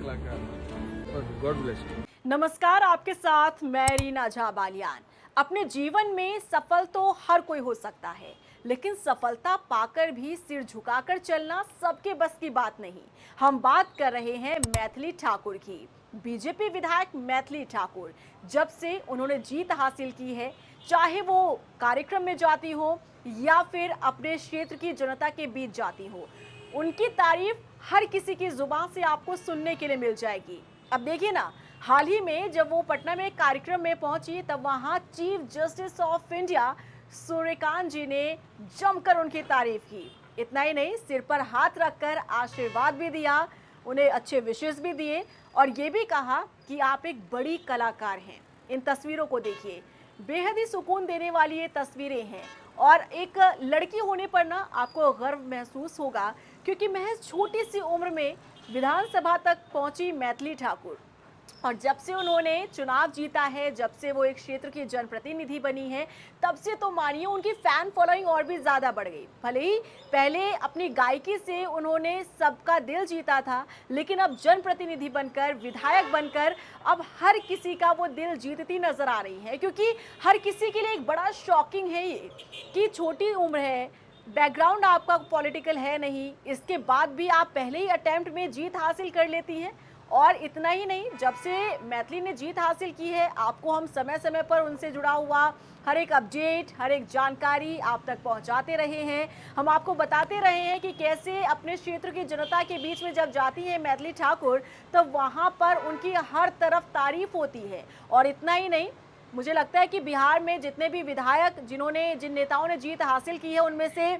कलाकार। God bless you. नमस्कार, आपके साथ मैं रीना झा बालियान। अपने जीवन में सफल तो हर कोई हो सकता है, लेकिन सफलता पाकर भी सिर झुकाकर चलना सबके बस की बात नहीं। हम बात कर रहे हैं मैथिली ठाकुर की। बीजेपी विधायक मैथिली ठाकुर, जब से उन्होंने जीत हासिल की है, चाहे वो कार्यक्रम में जाती हो या फिर अपने क्षेत्र की जनता के बीच जाती हो, उनकी तारीफ हर किसी की जुबान से आपको सुनने के लिए मिल जाएगी। अब देखिए ना, हाल ही में जब वो पटना में एक कार्यक्रम में पहुंची, तब वहां chief justice of India Suryakant ji ने जमकर उनकी तारीफ की। इतना ही नहीं, सिर पर हाथ रखकर आशीर्वाद भी दिया, उन्हें अच्छे विशेष भी दिए और ये भी कहा कि आप एक बड़ी कलाकार हैं। इन तस्वीरों को देखिए, बेहद ही सुकून देने वाली ये तस्वीरें हैं और एक लड़की होने पर ना आपको गर्व महसूस होगा, क्योंकि महज छोटी सी उम्र में विधानसभा तक पहुंची मैथिली ठाकुर और जब से उन्होंने चुनाव जीता है, जब से वो एक क्षेत्र की जनप्रतिनिधि बनी है, तब से तो मानिए उनकी फैन फॉलोइंग और भी ज़्यादा बढ़ गई। भले ही पहले अपनी गायकी से उन्होंने सबका दिल जीता था, लेकिन अब जनप्रतिनिधि बनकर, विधायक बनकर अब हर किसी का वो दिल जीतती नजर आ रही है, क्योंकि हर किसी के लिए एक बड़ा शॉकिंग है ये कि छोटी उम्र है, बैकग्राउंड आपका पॉलिटिकल है नहीं, इसके बाद भी आप पहले ही अटेम्प्ट में जीत हासिल कर लेती हैं। और इतना ही नहीं, जब से मैथिली ने जीत हासिल की है, आपको हम समय समय पर उनसे जुड़ा हुआ हर एक अपडेट, हर एक जानकारी आप तक पहुंचाते रहे हैं। हम आपको बताते रहे हैं कि कैसे अपने क्षेत्र की जनता के बीच में जब जाती है मैथिली ठाकुर, तब वहां पर उनकी हर तरफ तारीफ होती है। और इतना ही नहीं, मुझे लगता है कि बिहार में जितने भी विधायक, जिन नेताओं ने जीत हासिल की है, उनमें से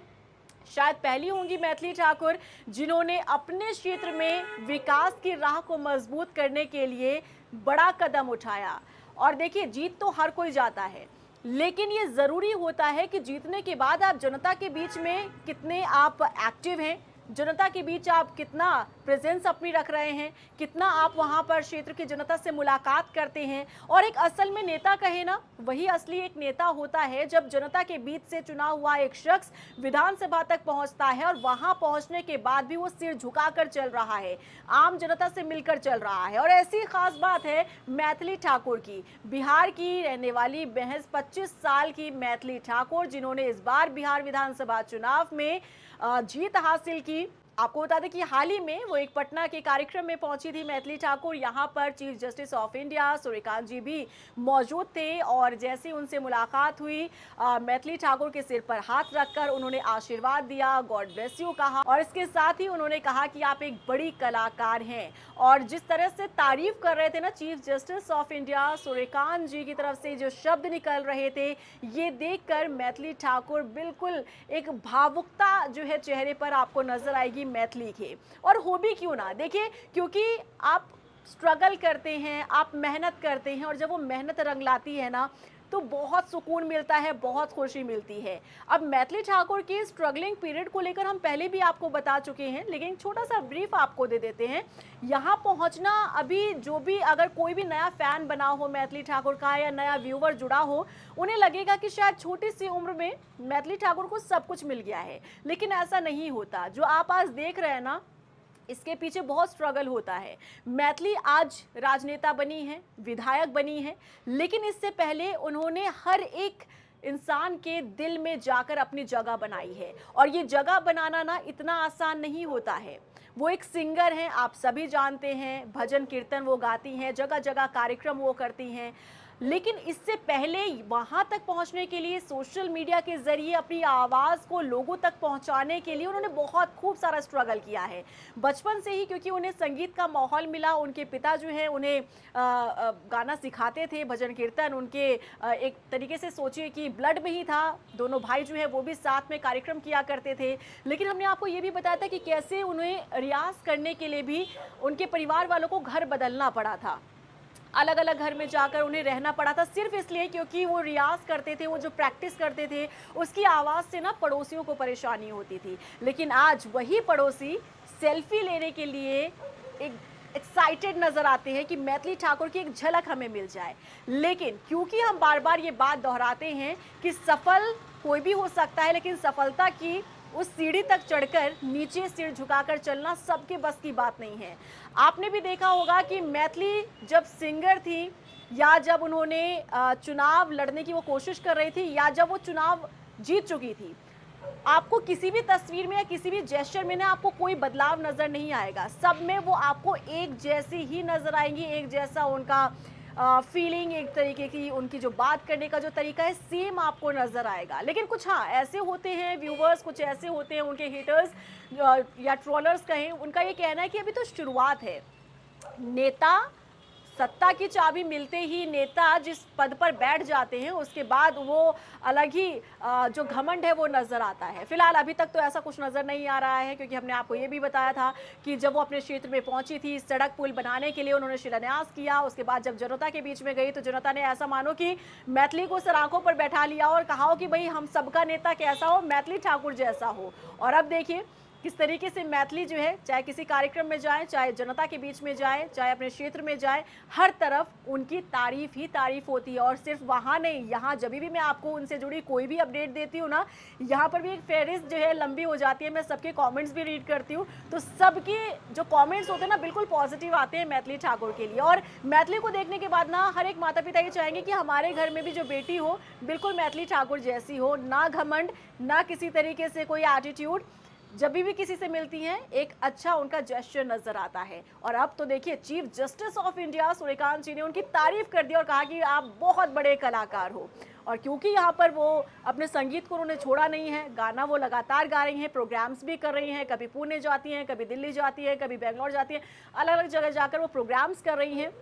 शायद पहली होंगी मैथिली ठाकुर, जिन्होंने अपने क्षेत्र में विकास की राह को मजबूत करने के लिए बड़ा कदम उठाया। और देखिए, जीत तो हर कोई जाता है, लेकिन ये जरूरी होता है कि जीतने के बाद आप जनता के बीच में कितने आप एक्टिव हैं, जनता के बीच आप कितना प्रेजेंस अपनी रख रहे हैं, कितना आप वहां पर क्षेत्र की जनता से मुलाकात करते हैं। और एक असल में नेता कहे ना, वही असली एक नेता होता है जब जनता के बीच से चुना हुआ एक शख्स विधानसभा तक पहुंचता है और वहां पहुंचने के बाद भी वो सिर झुकाकर चल रहा है, आम जनता से मिलकर चल रहा है। और ऐसी खास बात है मैथिली ठाकुर की, बिहार की रहने वाली महज 25 साल की मैथिली ठाकुर, जिन्होंने इस बार बिहार विधानसभा चुनाव में जीत हासिल की। आपको बता दें कि हाल ही में वो एक पटना के कार्यक्रम में पहुंची थी मैथिली ठाकुर। यहाँ पर chief justice of India Suryakant ji भी मौजूद थे और जैसे उनसे मुलाकात हुई, मैथिली ठाकुर के सिर पर हाथ रखकर उन्होंने आशीर्वाद दिया, गॉड ब्लेस यू कहा और इसके साथ ही उन्होंने कहा कि आप एक बड़ी कलाकार हैं। और जिस तरह से तारीफ कर रहे थे ना chief justice of India Suryakant ji की तरफ से जो शब्द निकल रहे थे, ये देखकर मैथिली ठाकुर बिल्कुल एक भावुकता जो है चेहरे पर आपको नजर आएगी मैथिली के। और हो भी क्यों ना, देखिए, क्योंकि आप स्ट्रगल करते हैं, आप मेहनत करते हैं और जब वो मेहनत रंग लाती है ना, तो बहुत सुकून मिलता है, बहुत खुशी मिलती है। अब मैथिली ठाकुर की स्ट्रगलिंग पीरियड को लेकर हम पहले भी आपको बता चुके हैं, लेकिन छोटा सा ब्रीफ आपको दे देते हैं। यहाँ पहुँचना, अभी जो भी अगर कोई भी नया फैन बना हो मैथिली ठाकुर का या नया व्यूवर जुड़ा हो, उन्हें लगेगा कि शायद छोटी सी उम्र में मैथिली ठाकुर को सब कुछ मिल गया है, लेकिन ऐसा नहीं होता। जो आप आज देख रहे हैं ना, इसके पीछे बहुत स्ट्रगल होता है। मैथिली आज राजनेता बनी है, विधायक बनी है, लेकिन इससे पहले उन्होंने हर एक इंसान के दिल में जाकर अपनी जगह बनाई है। और ये जगह बनाना ना इतना आसान नहीं होता है। वो एक सिंगर हैं, आप सभी जानते हैं, भजन कीर्तन वो गाती हैं, जगह जगह कार्यक्रम वो करती हैं, लेकिन इससे पहले वहां तक पहुंचने के लिए सोशल मीडिया के जरिए अपनी आवाज़ को लोगों तक पहुंचाने के लिए उन्होंने बहुत खूब सारा स्ट्रगल किया है बचपन से ही, क्योंकि उन्हें संगीत का माहौल मिला। उनके पिता जो है उन्हें गाना सिखाते थे, भजन कीर्तन उनके एक तरीके से सोचिए कि ब्लड में ही था। दोनों भाई जो है वो भी साथ में कार्यक्रम किया करते थे। लेकिन हमने आपको ये भी बताया था कि कैसे उन्हें रियाज करने के लिए भी उनके परिवार वालों को घर बदलना पड़ा था, अलग अलग घर में जाकर उन्हें रहना पड़ा था, सिर्फ इसलिए क्योंकि वो रियाज करते थे, वो जो प्रैक्टिस करते थे उसकी आवाज़ से ना पड़ोसियों को परेशानी होती थी। लेकिन आज वही पड़ोसी सेल्फी लेने के लिए एक एक्साइटेड नजर आते हैं कि मैथिली ठाकुर की एक झलक हमें मिल जाए। लेकिन क्योंकि हम बार बार ये बात दोहराते हैं कि सफल कोई भी हो सकता है, लेकिन सफलता की उस सीढ़ी तक चढ़कर नीचे सिर झुकाकर चलना सबके बस की बात नहीं है। आपने भी देखा होगा कि मैथिली जब सिंगर थी या जब उन्होंने चुनाव लड़ने की वो कोशिश कर रही थी या जब वो चुनाव जीत चुकी थी, आपको किसी भी तस्वीर में या किसी भी जेस्चर में ना आपको कोई बदलाव नज़र नहीं आएगा। सब में वो आपको एक जैसी ही नज़र आएँगी, एक जैसा उनका फीलिंग, एक तरीके की उनकी जो बात करने का जो तरीका है, सेम आपको नज़र आएगा। लेकिन कुछ हाँ, ऐसे होते हैं व्यूवर्स, कुछ ऐसे होते हैं उनके हेटर्स या ट्रोलर्स कहें, उनका ये कहना है कि अभी तो शुरुआत है। नेता सत्ता की चाबी मिलते ही नेता जिस पद पर बैठ जाते हैं उसके बाद वो अलग ही जो घमंड है वो नज़र आता है। फिलहाल अभी तक तो ऐसा कुछ नज़र नहीं आ रहा है, क्योंकि हमने आपको ये भी बताया था कि जब वो अपने क्षेत्र में पहुंची थी, सड़क पुल बनाने के लिए उन्होंने शिलान्यास किया। उसके बाद जब जनता के बीच में गई तो जनता ने ऐसा मानो कि मैथिली को सराखों पर बैठा लिया और कहा हो कि भाई हम सबका नेता कैसा हो, मैथिली ठाकुर जैसा हो। और अब देखिए किस तरीके से मैथिली जो है, चाहे किसी कार्यक्रम में जाए, चाहे जनता के बीच में जाए, चाहे अपने क्षेत्र में जाए, हर तरफ उनकी तारीफ ही तारीफ होती है। और सिर्फ वहाँ नहीं, यहाँ जब भी मैं आपको उनसे जुड़ी कोई भी अपडेट देती हूँ ना, यहाँ पर भी एक फहरिस्त जो है लंबी हो जाती है। मैं सबके कमेंट्स भी रीड करती हूँ, तो सबके जो कमेंट्स होते हैं ना बिल्कुल पॉजिटिव आते हैं मैथिली ठाकुर के लिए। और मैथिली को देखने के बाद ना हर एक माता पिता ये चाहेंगे कि हमारे घर में भी जो बेटी हो बिल्कुल मैथिली ठाकुर जैसी हो, ना घमंड, ना किसी तरीके से कोई एटीट्यूड। जब भी किसी से मिलती हैं एक अच्छा उनका जेस्चर नजर आता है। और अब तो देखिए chief justice of India Suryakant ji ने उनकी तारीफ कर दी और कहा कि आप बहुत बड़े कलाकार हो। और क्योंकि यहाँ पर वो अपने संगीत को उन्होंने छोड़ा नहीं है, गाना वो लगातार गा रही हैं, प्रोग्राम्स भी कर रही हैं, कभी पुणे जाती हैं, कभी दिल्ली जाती हैं, कभी बेंगलोर जाती हैं, अलग अलग जगह जाकर वो प्रोग्राम्स कर रही हैं।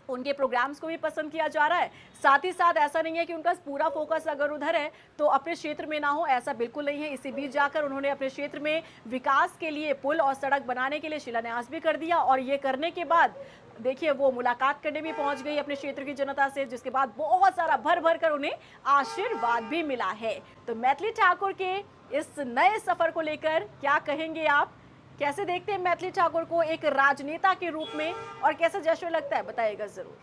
उनके प्रोग्राम्स को भी पसंद किया जा रहा है। साथ ही साथ ऐसा नहीं है कि उनका पूरा फोकस अगर उधर है तो अपने क्षेत्र में ना हो, ऐसा बिल्कुल नहीं है। इसी बीच जाकर उन्होंने अपने क्षेत्र में विकास के लिए पुल और सड़क बनाने के लिए शिलान्यास भी कर दिया। और ये करने के बाद देखिए वो मुलाकात करने भी पहुंच गई अपने क्षेत्र की जनता से, जिसके बाद बहुत सारा भर भर कर उन्हें आशीर्वाद भी मिला है। तो मैथिली ठाकुर के इस नए सफर को लेकर क्या कहेंगे आप? कैसे देखते हैं मैथिली ठाकुर को एक राजनेता के रूप में और कैसा जश्न लगता है, बताइएगा जरूर।